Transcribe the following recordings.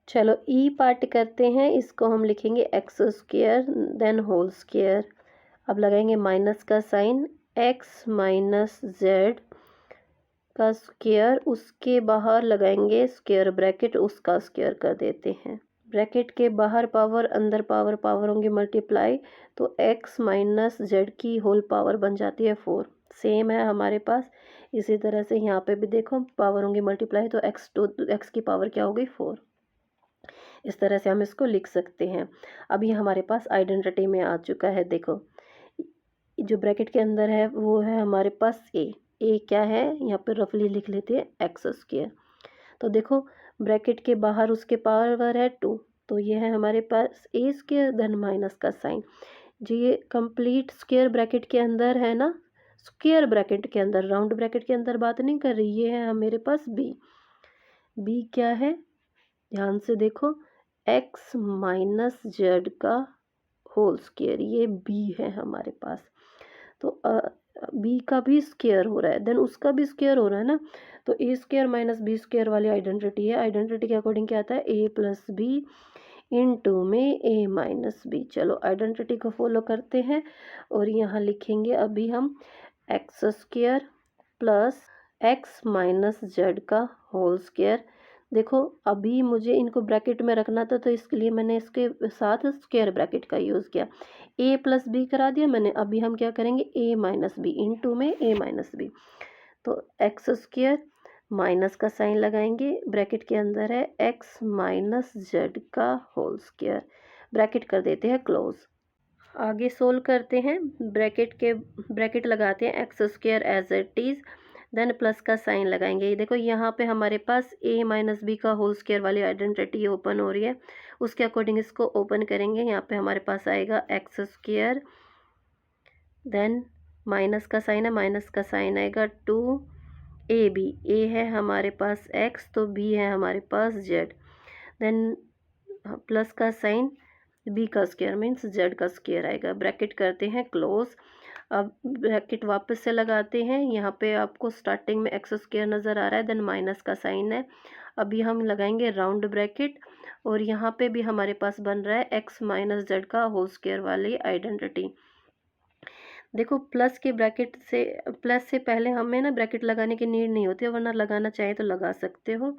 चलो ई पार्ट करते हैं, इसको हम लिखेंगे x square then whole square. अब लगाएंगे माइनस का साइन, एक्स माइनस जेड का स्क्वेयर, उसके बाहर लगाएंगे स्क्वेयर ब्रैकेट, उसका स्क्वेयर कर देते हैं। ब्रैकेट के बाहर पावर अंदर पावर, पावर होंगी मल्टीप्लाई, तो x माइनस जेड की होल पावर बन जाती है 4। सेम है हमारे पास। इसी तरह से यहाँ पे भी देखो पावर होंगी मल्टीप्लाई, तो x की पावर क्या हो गई 4। इस तरह से हम इसको लिख सकते हैं। अब ये हमारे पास आइडेंटिटी में आ चुका है। देखो जो ब्रैकेट के अंदर है वो है हमारे पास ए क्या है, यहाँ पे रफली लिख लेते हैं एक्स स्क्वेयर। तो देखो ब्रैकेट के बाहर उसके पावर है 2, तो ये है हमारे पास ए स्क्वेयर देन माइनस का साइन। जो ये कंप्लीट स्क्वेयर ब्रैकेट के अंदर है ना, स्क्वेयर ब्रैकेट के अंदर, राउंड ब्रैकेट के अंदर बात नहीं कर रही, ये है मेरे पास बी क्या है, ध्यान से देखो, एक्स माइनस जेड का होल स्क्वेयर, ये बी है हमारे पास। तो बी का भी स्क्वेयर हो रहा है देन उसका भी स्क्वेयर हो रहा है ना, तो ए स्क्वेयर माइनस बी स्क्वेयर वाली आइडेंटिटी है। आइडेंटिटी के अकॉर्डिंग क्या आता है, ए प्लस बी इनटू में ए माइनस बी। चलो आइडेंटिटी को फॉलो करते हैं और यहाँ लिखेंगे अभी हम x square plus x minus z का होल स्क्वेयर। देखो अभी मुझे इनको ब्रैकेट में रखना था, तो इसके लिए मैंने इसके साथ स्क्वायर ब्रैकेट का यूज़ किया, ए प्लस बी करा दिया मैंने। अभी हम क्या करेंगे, ए माइनस बी इनटू में ए माइनस बी, तो एक्स स्क्वायर माइनस का साइन लगाएंगे, ब्रैकेट के अंदर है एक्स माइनस जेड का होल स्क्वायर, ब्रैकेट कर देते हैं क्लोज। आगे सोल्व करते हैं, ब्रैकेट लगाते हैं x square as it is, then plus का साइन लगाएंगे। देखो यहाँ पे हमारे पास a माइनस बी का होल स्क्वायर वाली आइडेंटिटी ओपन हो रही है, उसके अकॉर्डिंग इसको ओपन करेंगे। यहाँ पे हमारे पास आएगा एक्स स्क्वायर, देन माइनस का साइन है, माइनस का साइन आएगा 2ab, a है हमारे पास x, तो b है हमारे पास z, देन प्लस का साइन, बी का स्क्वायर मीन्स जेड का स्क्वायर आएगा, ब्रैकेट करते हैं क्लोज। अब ब्रैकेट वापस से लगाते हैं, यहाँ पे आपको स्टार्टिंग में एक्स स्क्वायर नज़र आ रहा है, देन माइनस का साइन है। अभी हम लगाएंगे राउंड ब्रैकेट और यहाँ पे भी हमारे पास बन रहा है एक्स माइनस जेड का होल स्क्वायर वाली आइडेंटिटी। देखो प्लस के ब्रैकेट से, प्लस से पहले हमें ना ब्रैकेट लगाने की नीड नहीं होती है, वरना लगाना चाहे तो लगा सकते हो।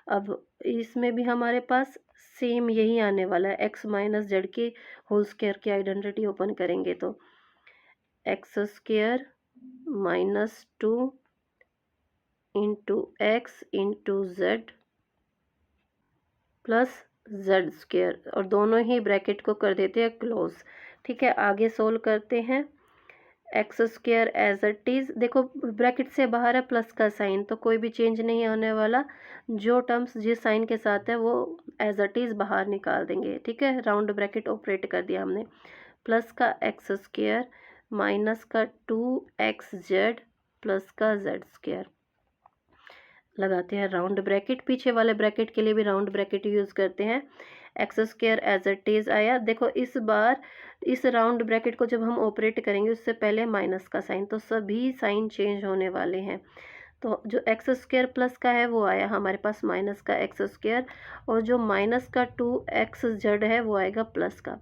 अब इसमें भी हमारे पास सेम यही आने वाला है, एक्स माइनस जेड के होल स्क्वायर की आइडेंटिटी ओपन करेंगे तो x square minus 2 into x into Z plus Z square, और दोनों ही ब्रैकेट को कर देते हैं क्लोज। ठीक है, आगे सोल्व करते हैं। X square as it is, देखो ब्रैकेट से बाहर है प्लस का साइन, तो कोई भी चेंज नहीं होने वाला, जो टर्म्स जिस साइन के साथ है वो एज इट इज़ बाहर निकाल देंगे। ठीक है, राउंड ब्रैकेट ऑपरेट कर दिया हमने, प्लस का एक्स स्क्वायर माइनस का 2xz प्लस का जेड स्क्वायर, लगाते हैं राउंड ब्रैकेट। पीछे वाले ब्रैकेट के लिए भी राउंड ब्रैकेट यूज़ करते हैं। X square as it is आया। देखो इस बार इस राउंड ब्रैकेट को जब हम ऑपरेट करेंगे उससे पहले माइनस का साइन, तो सभी साइन चेंज होने वाले हैं। तो जो एक्स स्क्वायर प्लस का है वो आया हमारे पास माइनस का एक्स स्क्वायर, और जो माइनस का 2xz है वो आएगा प्लस का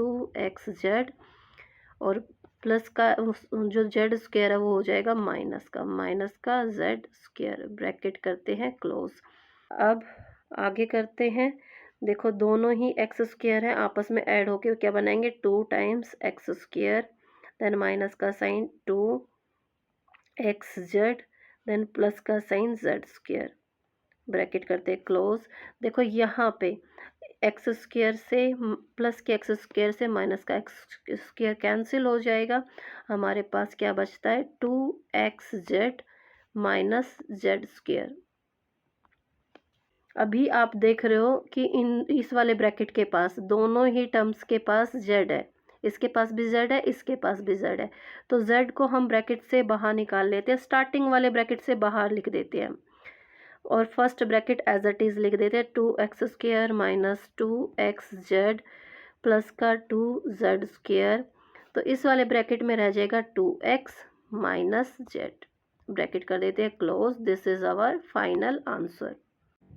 2xz, और प्लस का जो जेड स्क्वायर है वो हो जाएगा माइनस का जेड स्क्वायर, ब्रैकेट करते हैं क्लोज। अब आगे करते हैं, देखो दोनों ही एक्स स्क्वायर है, आपस में ऐड होके क्या बनाएंगे, 2 times x square, then minus का साइन 2xz, देन प्लस का साइन जेड स्क्वायर, ब्रैकेट करते हैं क्लोज। देखो यहाँ पे एक्स स्क्वायर से प्लस के एक्स स्क्वायर से माइनस का एक्स स्क्वायर कैंसिल हो जाएगा, हमारे पास क्या बचता है 2xz माइनस जेड स्क्वायर। अभी आप देख रहे हो कि इस वाले ब्रैकेट के पास दोनों ही टर्म्स के पास z है, इसके पास भी z है, इसके पास भी z है, तो z को हम ब्रैकेट से बाहर निकाल लेते हैं, स्टार्टिंग वाले ब्रैकेट से बाहर लिख देते हैं और first bracket as it is लिख देते हैं, 2x square minus 2xz plus का 2z स्क्वायर, तो इस वाले ब्रैकेट में रह जाएगा 2x माइनस जेड, ब्रैकेट कर देते हैं close. This is our final answer.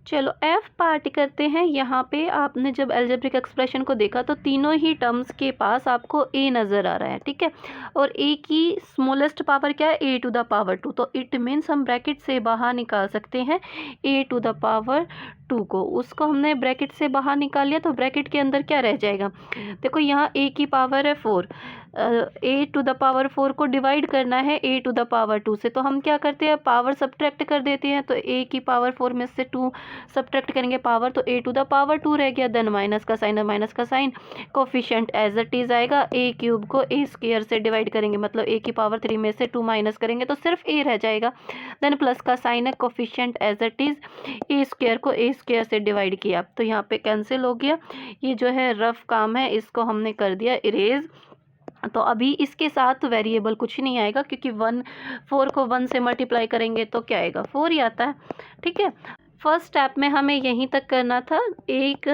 चलो एफ पार्ट करते हैं। यहाँ पे आपने जब अलजेब्रिक एक्सप्रेशन को देखा तो तीनों ही टर्म्स के पास आपको ए नज़र आ रहा है, ठीक है। और ए की स्मॉलेस्ट पावर क्या है, ए टू द पावर 2। तो इट मीन्स हम ब्रैकेट से बाहर निकाल सकते हैं ए टू द पावर 2 को। उसको हमने ब्रैकेट से बाहर निकाल लिया तो ब्रैकेट के अंदर क्या रह जाएगा, देखो यहाँ ए की पावर है 4, ए टू द पावर 4 को डिवाइड करना है ए टू द पावर 2 से, तो हम क्या करते हैं, पावर सब्ट्रैक्ट कर देते हैं। तो ए की पावर 4 में से 2 सब्ट्रैक्ट करेंगे पावर, तो ए टू द पावर 2 रह गया। देन माइनस का साइन है, माइनस का sign, coefficient as it is आएगा। ए क्यूब को ए स्क्वायर से डिवाइड करेंगे, मतलब ए की पावर 3 में से 2 माइनस करेंगे तो सिर्फ ए रह जाएगा। देन प्लस का साइन है, coefficient as it is, a square को ए स्क्वायर से डिवाइड किया तो यहाँ पे कैंसिल हो गया। ये जो है रफ काम है, इसको हमने कर दिया इरेज। तो अभी इसके साथ वेरिएबल कुछ नहीं आएगा, क्योंकि 4 को 1 से मल्टीप्लाई करेंगे तो क्या आएगा, 4 ही आता है, ठीक है। फर्स्ट स्टेप में हमें यहीं तक करना था। एक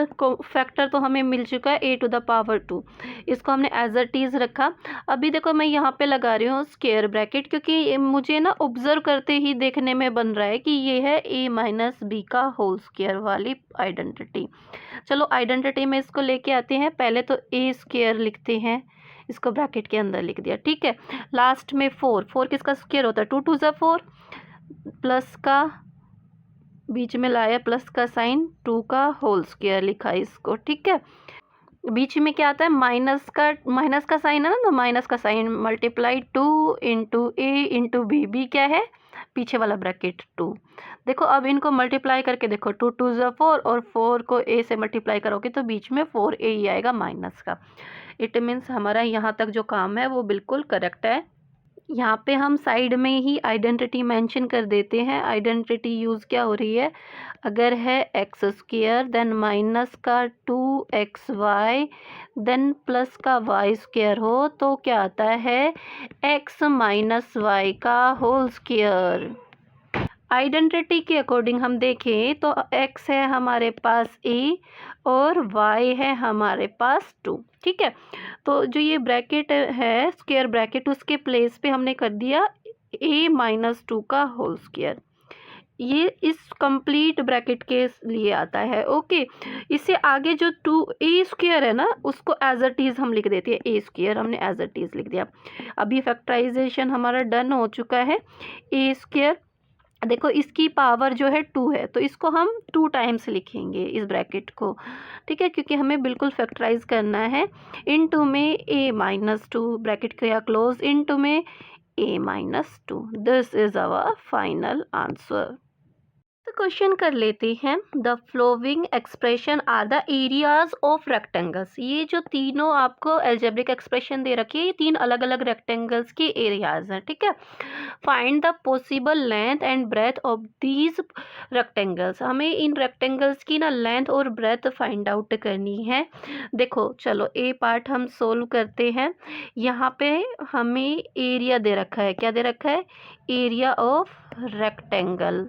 फैक्टर तो हमें मिल चुका है ए टू द पावर 2, इसको हमने एज इट इज रखा। अभी देखो मैं यहाँ पे लगा रही हूँ स्क्वायर ब्रैकेट, क्योंकि मुझे ना ऑब्जर्व करते ही देखने में बन रहा है कि ये है ए माइनस बी का होल स्क्वायर वाली आइडेंटिटी। चलो आइडेंटिटी में इसको लेके आते हैं। पहले तो ए स्क्वायर लिखते हैं, इसको ब्रैकेट के अंदर लिख दिया, ठीक है। लास्ट में 4 किसका स्क्वायर होता है, 2 2 ज़ा 4, प्लस का बीच में लाया प्लस का साइन, 2 का होल स्क्वायर लिखा इसको, ठीक है। बीच में क्या आता है, माइनस का साइन है ना, तो माइनस का साइन मल्टीप्लाई 2 इंटू ए इंटू बी, बी क्या है, पीछे वाला ब्रैकेट 2। देखो अब इनको मल्टीप्लाई करके देखो, 2 2 ज़ा 4 और 4 को ए से मल्टीप्लाई करोगे तो बीच में 4a ही आएगा माइनस का। इट मीन्स हमारा यहाँ तक जो काम है वो बिल्कुल करेक्ट है। यहाँ पे हम साइड में ही आइडेंटिटी मेंशन कर देते हैं। आइडेंटिटी यूज़ क्या हो रही है, अगर है एक्स स्क्वायर देन माइनस का 2xy देन प्लस का वाई स्क्वायर हो तो क्या आता है, एक्स माइनस वाई का होल स्क्वायर। आइडेंटिटी के अकॉर्डिंग हम देखें तो x है हमारे पास a और y है हमारे पास 2, ठीक है। तो जो ये ब्रैकेट है स्क्वायर ब्रैकेट, उसके प्लेस पे हमने कर दिया a माइनस 2 का होल स्क्वायर। ये इस कंप्लीट ब्रैकेट के लिए आता है, ओके। इससे आगे जो 2a स्क्वायर है ना, उसको एज इट इज़ हम लिख देते हैं, a स्क्वायर हमने एज इट इज़ लिख दिया। अभी फैक्टराइजेशन हमारा डन हो चुका है। a स्क्वायर देखो इसकी पावर जो है 2 है, तो इसको हम 2 टाइम्स लिखेंगे इस ब्रैकेट को, ठीक है, क्योंकि हमें बिल्कुल फैक्टराइज करना है। इनटू में a माइनस 2, ब्रैकेट किया क्लोज, इनटू में a minus 2। This is our final answer. तो क्वेश्चन कर लेते हैं। The following expression are the areas of rectangles. ये जो तीनों आपको अलजेब्रिक एक्सप्रेशन दे रखी है, ये 3 अलग अलग रेक्टेंगल्स के एरियाज हैं, ठीक है। Find the possible length and breadth of these rectangles. हमें इन रेक्टेंगल्स की ना लेंथ और ब्रेथ फाइंड आउट करनी है। देखो चलो ए पार्ट हम सोल्व करते हैं। यहाँ पे हमें एरिया दे रखा है, क्या दे रखा है, area of rectangle,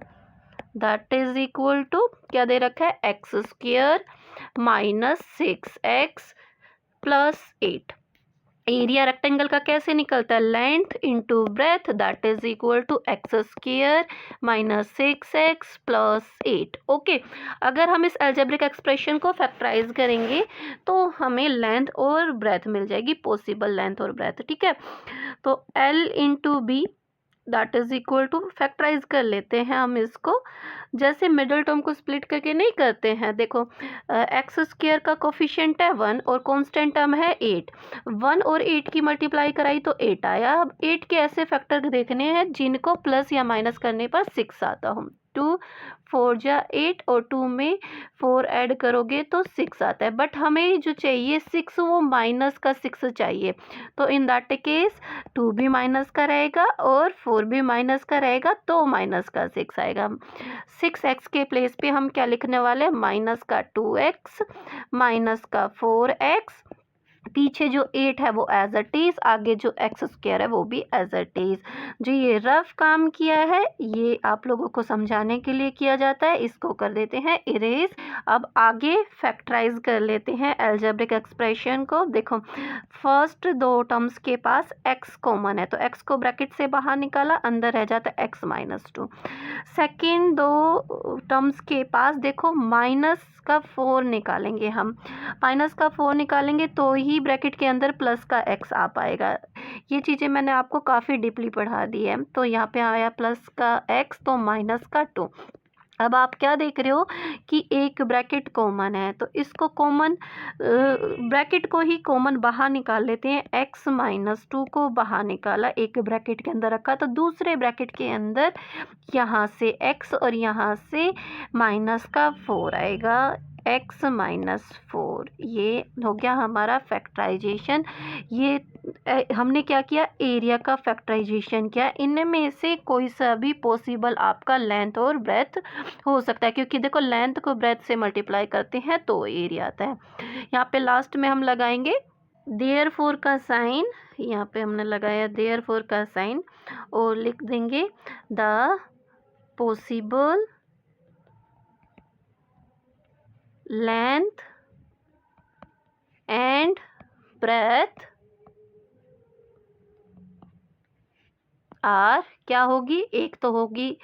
that is equal to क्या दे रखा है, x square minus 6x plus 8। Area rectangle का कैसे निकलता है, length into breadth, that is equal to x square minus 6x plus 8, okay. अगर हम इस अलजेब्रिक एक्सप्रेशन को फैक्टराइज करेंगे तो हमें लेंथ और ब्रेथ मिल जाएगी, पॉसिबल लेंथ और ब्रेथ, ठीक है। तो L into b that is equal to, factorise कर लेते हैं हम इसको। जैसे मिडल टर्म को स्प्लिट करके नहीं करते हैं, देखो एक्स स्क्वायर का कोफिशिएंट है 1 और कांस्टेंट टर्म है 8, 1 और 8 की मल्टीप्लाई कराई तो 8 आया। अब 8 के ऐसे फैक्टर देखने हैं जिनको प्लस या माइनस करने पर 6 आता हो। 2 4 जा 8 और 2 में 4 ऐड करोगे तो 6 आता है, बट हमें जो चाहिए 6 वो माइनस का 6 चाहिए। तो इन दैट केस 2 भी माइनस का रहेगा और 4 भी माइनस का रहेगा, तो माइनस का 6 आएगा। 6x के प्लेस पे हम क्या लिखने वाले हैं, माइनस का 2x माइनस का 4x पीछे जो 8 है वो एज इट इज़, आगे जो एक्स स्क्वायर है वो भी एज इट इज़। जो ये रफ काम किया है ये आप लोगों को समझाने के लिए किया जाता है, इसको कर देते हैं इरेज। अब आगे फैक्टराइज कर लेते हैं अलजेब्रिक एक्सप्रेशन को। देखो फर्स्ट दो टर्म्स के पास x कॉमन है तो x को ब्रैकेट से बाहर निकाला, अंदर रह जाता है x-2। सेकेंड दो टर्म्स के पास देखो माइनस का 4 निकालेंगे हम, माइनस का 4 निकालेंगे तो ही ब्रैकेट के अंदर प्लस का x आ पाएगा। ये चीज़ें मैंने आपको काफ़ी डीपली पढ़ा दी है। तो यहाँ पे आया प्लस का x तो माइनस का 2। अब आप क्या देख रहे हो कि एक ब्रैकेट कॉमन है तो इसको कॉमन ब्रैकेट को ही कॉमन बाहर निकाल लेते हैं। x-2 को बाहर निकाला, एक ब्रैकेट के अंदर रखा तो दूसरे ब्रैकेट के अंदर यहाँ से x और यहाँ से माइनस का 4 आएगा, x-4। ये हो गया हमारा फैक्टराइजेशन। ये हमने क्या किया, एरिया का फैक्टराइजेशन किया। इनमें से कोई सा भी पॉसिबल आपका लेंथ और ब्रेथ हो सकता है, क्योंकि देखो लेंथ को ब्रेथ से मल्टीप्लाई करते हैं तो एरिया आता है। यहाँ पे लास्ट में हम लगाएंगे देयरफॉर का साइन, यहाँ पे हमने लगाया देयरफॉर का साइन और लिख देंगे the possible length and breadth are क्या होगी, एक तो होगी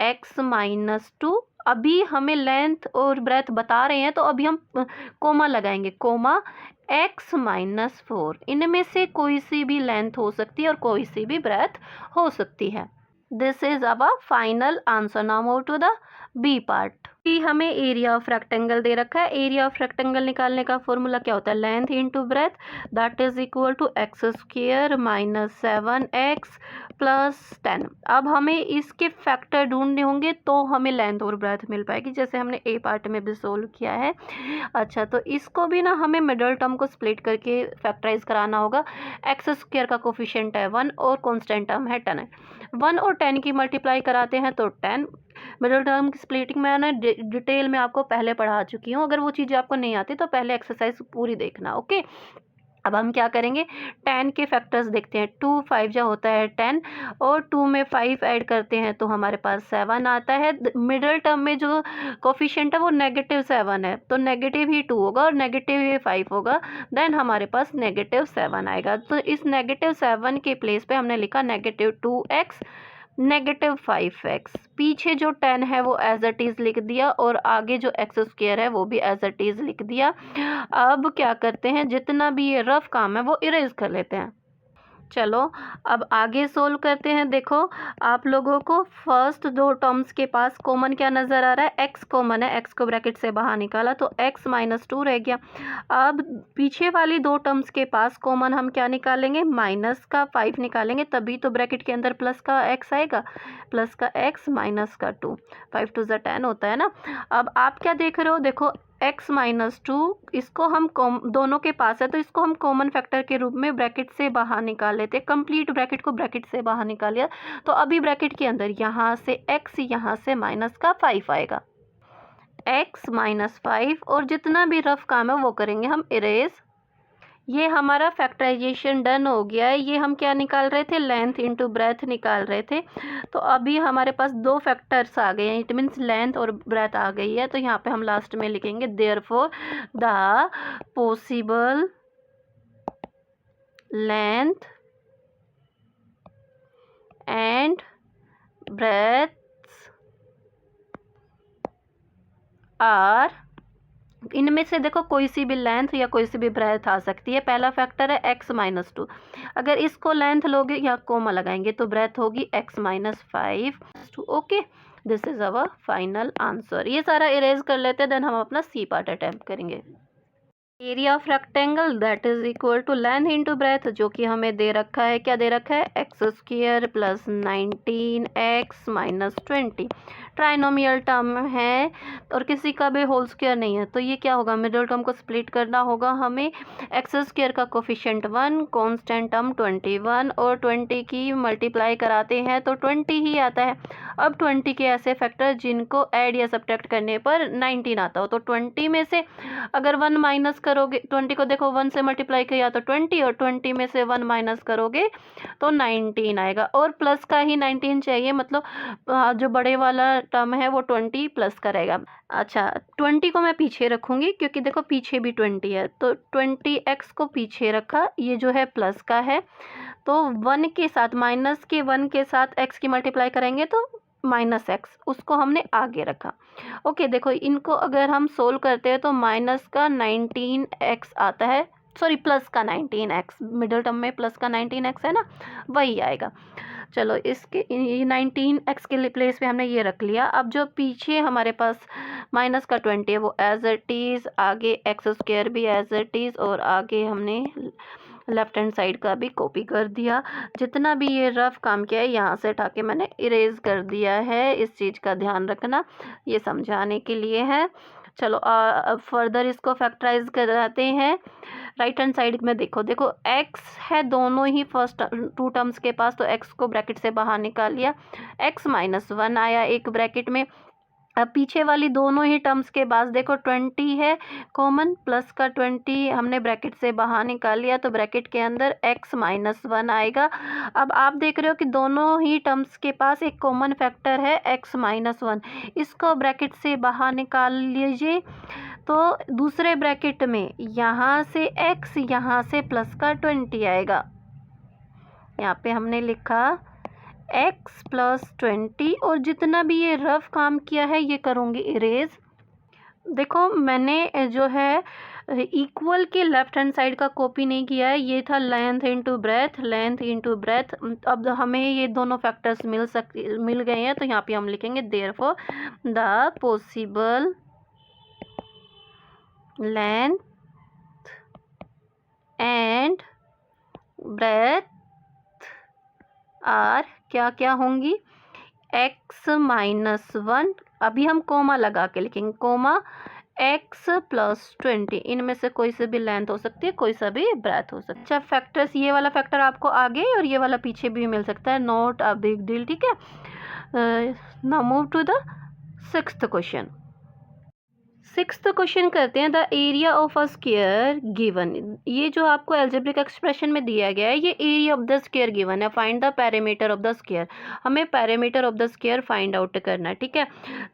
x-2। अभी हमें लेंथ और ब्रेथ बता रहे हैं तो अभी हम कोमा लगाएंगे, कोमा x-4। इनमें से कोई सी भी लेंथ हो सकती है और कोई सी भी ब्रेथ हो सकती है। This is our final answer. Now move to the b part. हमें एरिया ऑफ रेक्टेंगल दे रखा है। एरिया ऑफ रेक्टेंगल निकालने का फॉर्मूला क्या होता है, length into breadth, that is equal to x² minus 7x plus 10। अब हमें इसके फैक्टर ढूंढने होंगे तो हमें लेंथ और ब्रेथ मिल पाएगी, जैसे हमने ए पार्ट में भी सोल्व किया है। अच्छा तो इसको भी ना हमें मिडल टर्म को स्प्लिट करके फैक्टराइज कराना होगा। x² का कोफिशिएंट है 1 और कॉन्स्टेंट टर्म है 10 है। 1 और 10 की मल्टीप्लाई कराते हैं तो 10। मिडिल टर्म की स्प्लिटिंग मैंने डिटेल में आपको पहले पढ़ा चुकी हूँ, अगर वो चीज़ें आपको नहीं आती तो पहले एक्सरसाइज पूरी देखना। ओके अब हम क्या करेंगे, 10 के फैक्टर्स देखते हैं। 2 5 जो होता है 10 और 2 में 5 ऐड करते हैं तो हमारे पास 7 आता है। मिडिल टर्म में जो कोफिशिएंट है वो -7 है तो नेगेटिव ही 2 होगा और नेगेटिव ही 5 होगा, देन हमारे पास -7 आएगा। तो इस -7 के प्लेस पे हमने लिखा -2x -5x। पीछे जो 10 है वो एज इट इज़ लिख दिया और आगे जो x² है वो भी एज इट इज़ लिख दिया। अब क्या करते हैं, जितना भी ये रफ काम है वो इरेज कर लेते हैं। चलो अब आगे सोल्व करते हैं। देखो आप लोगों को फर्स्ट दो टर्म्स के पास कॉमन क्या नज़र आ रहा है, x कॉमन है, x को ब्रैकेट से बाहर निकाला तो x-2 रह गया। अब पीछे वाली दो टर्म्स के पास कॉमन हम क्या निकालेंगे, माइनस का 5 निकालेंगे, तभी तो ब्रैकेट के अंदर प्लस का x आएगा, प्लस का x माइनस का 2, 5 2 10 होता है ना। अब आप क्या देख रहे हो, देखो x-2 इसको हम दोनों के पास है तो इसको हम कॉमन फैक्टर के रूप में ब्रैकेट से बाहर निकाल लेते हैं। कंप्लीट ब्रैकेट को ब्रैकेट से बाहर निकाल लिया तो अभी ब्रैकेट के अंदर यहाँ से x यहाँ से माइनस का 5 आएगा, x-5। और जितना भी रफ काम है वो करेंगे हम इरेज। ये हमारा फैक्टराइजेशन डन हो गया है। ये हम क्या निकाल रहे थे, लेंथ इंटू ब्रेथ निकाल रहे थे। तो अभी हमारे पास दो फैक्टर्स आ गए हैं, इट मीन्स लेंथ और ब्रेथ आ गई है। तो यहाँ पे हम लास्ट में लिखेंगे therefore the possible length and breadth are, इनमें से देखो कोई सी भी लेंथ या कोई सी भी ब्रेथ आ सकती है। पहला फैक्टर है x-2, अगर इसको लेंथ लोगे या कोमा लगाएंगे तो ब्रेथ होगी x-5। Okay this is our final answer. ये सारा इरेज कर लेते हैं, देन हम अपना सी पार्ट अटेम्प्ट करेंगे। Area of rectangle that is equal to length into breadth, जो कि हमें दे रखा है, क्या दे रखा है, x² plus 19x minus 20। Trinomial term है और किसी का भी होल स्क्वायर नहीं है, तो ये क्या होगा, मिडिल टर्म को स्प्लिट करना होगा हमें। एक्स स्क्वायर का कोफिशिएंट 1, कांस्टेंट टर्म 21 और 20 की मल्टीप्लाई कराते हैं तो 20 ही आता है। अब 20 के ऐसे फैक्टर जिनको ऐड या सब्ट्रैक्ट करने पर 19 आता हो, तो 20 में से अगर 1 माइनस करोगे, 20 को देखो 1 से मल्टीप्लाई किया तो 20 और 20 में से 1 माइनस करोगे तो 19 आएगा और प्लस का ही 19 चाहिए, मतलब जो बड़े वाला टर्म है वो 20 प्लस का रहेगा। अच्छा 20 को मैं पीछे रखूँगी क्योंकि देखो पीछे भी 20 है, तो 20x को पीछे रखा, ये जो है प्लस का है तो 1 के साथ माइनस के 1 के साथ x की मल्टीप्लाई करेंगे तो माइनस एक्स, उसको हमने आगे रखा। ओके देखो इनको अगर हम सोल्व करते हैं तो माइनस का 19x आता है, सॉरी प्लस का 19x, मिडिल टर्म में प्लस का 19x है ना, वही आएगा। चलो इसके 19x के प्लेस पे हमने ये रख लिया। अब जो पीछे हमारे पास माइनस का 20 है वो एज इट इज़, आगे एक्स स्क्वायर भी एज इट इज़ और आगे हमने लेफ्ट हैंड साइड का भी कॉपी कर दिया। जितना भी ये रफ काम किया है यहाँ से उठा के मैंने इरेज कर दिया है, इस चीज़ का ध्यान रखना, ये समझाने के लिए है। चलो अब फर्दर इसको फैक्टराइज कराते हैं। राइट हैंड साइड में देखो x है दोनों ही फर्स्ट टू टर्म्स के पास, तो x को ब्रैकेट से बाहर निकाल लिया, x माइनस 1 आया एक ब्रैकेट में। अब पीछे वाली दोनों ही टर्म्स के बाद देखो 20 है कॉमन, प्लस का 20 हमने ब्रैकेट से बाहर निकाल लिया तो ब्रैकेट के अंदर x माइनस 1 आएगा। अब आप देख रहे हो कि दोनों ही टर्म्स के पास एक कॉमन फैक्टर है x माइनस 1, इसको ब्रैकेट से बाहर निकाल लीजिए तो दूसरे ब्रैकेट में यहाँ से x यहाँ से प्लस का 20 आएगा। यहाँ पे हमने लिखा x प्लस 20 और जितना भी ये रफ काम किया है ये करूँगी इरेज। देखो मैंने जो है इक्वल के लेफ्ट हैंड साइड का कॉपी नहीं किया है, ये था length into breadth, length into breadth. अब हमें ये दोनों फैक्टर्स मिल गए हैं तो यहाँ पे हम लिखेंगे therefore the possible length and breadth are क्या क्या होंगी, x माइनस 1, अभी हम कोमा लगा के लिखेंगे, कोमा x प्लस 20, इनमें से कोई से भी लेंथ हो सकती है, कोई सा भी ब्रेथ हो सकता है। अच्छा फैक्टर्स, ये वाला फैक्टर आपको आगे और ये वाला पीछे भी मिल सकता है, नॉट अ बिग डील, ठीक है। Now move to the sixth question. Sixth question करते हैं, the area of a square given. ये जो आपको एल्जेब्रिक एक्सप्रेशन में दिया गया है ये area of the square given है, find the parameter of the square, हमें parameter of the square find out करना है, ठीक है।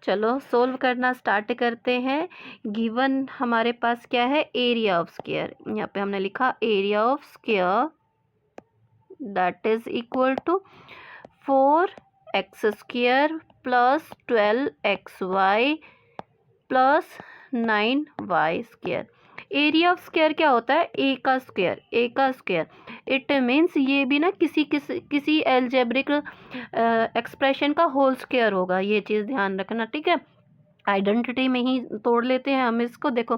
चलो सोल्व करना स्टार्ट करते हैं। गिवन हमारे पास क्या है, एरिया ऑफ स्क्वायर, यहाँ पे हमने लिखा area of square that is equal to 4x square plus 12xy plus 9y square. Area of square क्या होता है, ए का स्क्वायर, ए का स्क्वायर, इट मीन्स ये भी ना किसी एल्जेब्रिक एक्सप्रेशन का होल स्क्वायर होगा, ये चीज़ ध्यान रखना, ठीक है। आइडेंटिटी में ही तोड़ लेते हैं हम इसको। देखो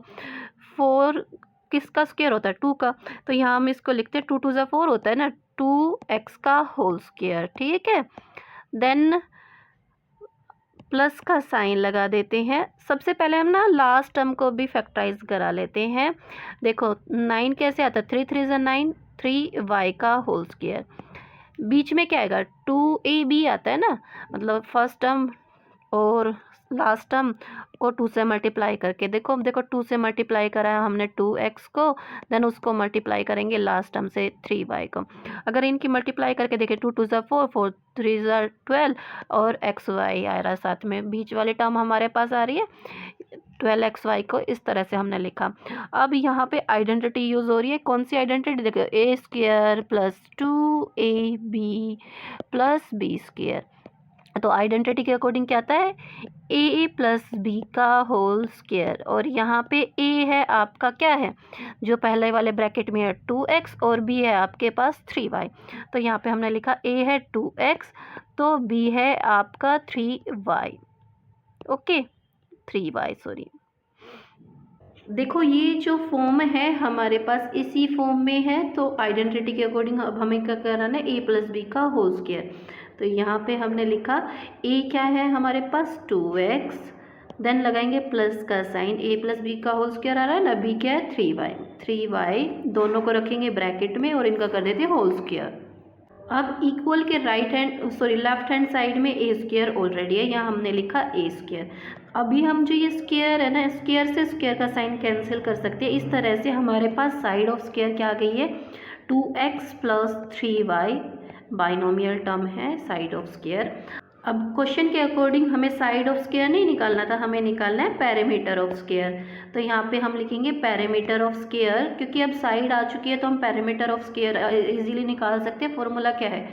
4 किसका स्क्वायर होता है, 2 का, तो यहाँ हम इसको लिखते हैं 2 2 ज़ा 4 होता है ना, 2x का होल स्क्वायर, ठीक है। देन प्लस का साइन लगा देते हैं। सबसे पहले हम ना लास्ट टर्म को भी फैक्टराइज करा लेते हैं। देखो 9 कैसे आता है, 3 3 ज़ा 9, 3y का होल स्क्वायर, बीच में क्या आएगा 2ab आता है ना, मतलब फर्स्ट टर्म और लास्ट टर्म को 2 से मल्टीप्लाई करके, देखो 2 से मल्टीप्लाई करा है हमने 2x को, देन उसको मल्टीप्लाई करेंगे लास्ट टर्म से 3y को। अगर इनकी मल्टीप्लाई करके देखें 2 2 ज़ा 4, 4 3 ज़ा 12 और xy आ रहा है साथ में, बीच वाली टर्म हमारे पास आ रही है 12xy को, इस तरह से हमने लिखा। अब यहाँ पे आइडेंटिटी यूज़ हो रही है, कौन सी आइडेंटिटी, देखो a square plus 2ab plus b square, तो आइडेंटिटी के अकॉर्डिंग क्या आता है ए प्लस बी का होल स्क्वायर, और यहाँ पे ए है आपका क्या है जो पहले वाले ब्रैकेट में है 2x और बी है आपके पास 3y, तो यहाँ पे हमने लिखा ए है 2x तो बी है आपका 3y, ओके 3y सॉरी। देखो ये जो फॉर्म है हमारे पास इसी फॉर्म में है, तो आइडेंटिटी के अकॉर्डिंग अब हमें क्या कराना है, ए प्लस बी का होल स्क्वायर, तो यहाँ पे हमने लिखा ए क्या है हमारे पास 2x, देन लगाएंगे प्लस का साइन, a प्लस बी का होल स्क्वायर आ रहा है ना, b क्या है 3y दोनों को रखेंगे ब्रैकेट में और इनका कर देते हैं होल स्क्वायर। अब इक्वल के लेफ्ट हैंड साइड में ए स्क्वायर ऑलरेडी है, यहाँ हमने लिखा ए स्क्वायर। अभी हम जो ये स्क्वायर है ना, स्क्वायर से स्क्वायर का साइन कैंसिल कर सकते हैं। इस तरह से हमारे पास साइड ऑफ स्क्वायर क्या आ गई है 2x plus 3y, binomial term है साइड ऑफ स्क्वायर। अब क्वेश्चन के अकॉर्डिंग हमें साइड ऑफ स्क्वायर नहीं निकालना था, हमें निकालना है पेरीमीटर ऑफ स्क्वायर। तो यहाँ पे हम लिखेंगे पेरीमीटर ऑफ स्क्वायर, क्योंकि अब साइड आ चुकी है तो हम पेरीमीटर ऑफ स्क्वायर इजीली निकाल सकते हैं। फॉर्मूला क्या है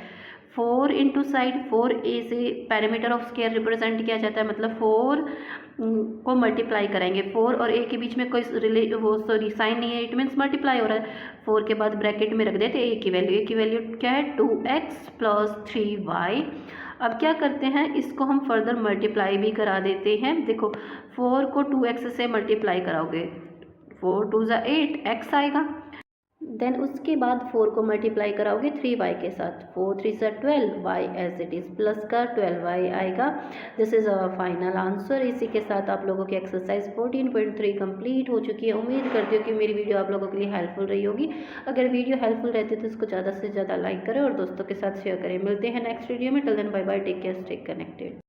4 इंटू साइड, 4a से पेरीमीटर ऑफ स्क्वायर रिप्रेजेंट किया जाता है, मतलब 4 को मल्टीप्लाई करेंगे। 4 और a के बीच में कोई साइन नहीं है, इट मीन्स मल्टीप्लाई हो रहा है। 4 के बाद ब्रैकेट में रख देते a की वैल्यू क्या है 2x प्लस 3y। अब क्या करते हैं, इसको हम फर्दर मल्टीप्लाई भी करा देते हैं। देखो 4 को 2x से मल्टीप्लाई कराओगे 4 2 ज़ा 8 x आएगा। देन उसके बाद 4 को मल्टीप्लाई कराओगे 3y के साथ, 4 3 ज़ा 12, y as it is plus का 12y आएगा। This is a final answer. इसी के साथ आप लोगों की एक्सरसाइज 14.3 कंप्लीट हो चुकी है। उम्मीद करती हूँ कि मेरी वीडियो आप लोगों के लिए हेल्पफुल रही होगी। अगर वीडियो हेल्पफुल रहती है तो इसको ज़्यादा से ज़्यादा लाइक करें और दोस्तों के साथ शेयर करें। मिलते हैं नेक्स्ट वीडियो में। Till then bye bye, take care, stay connected.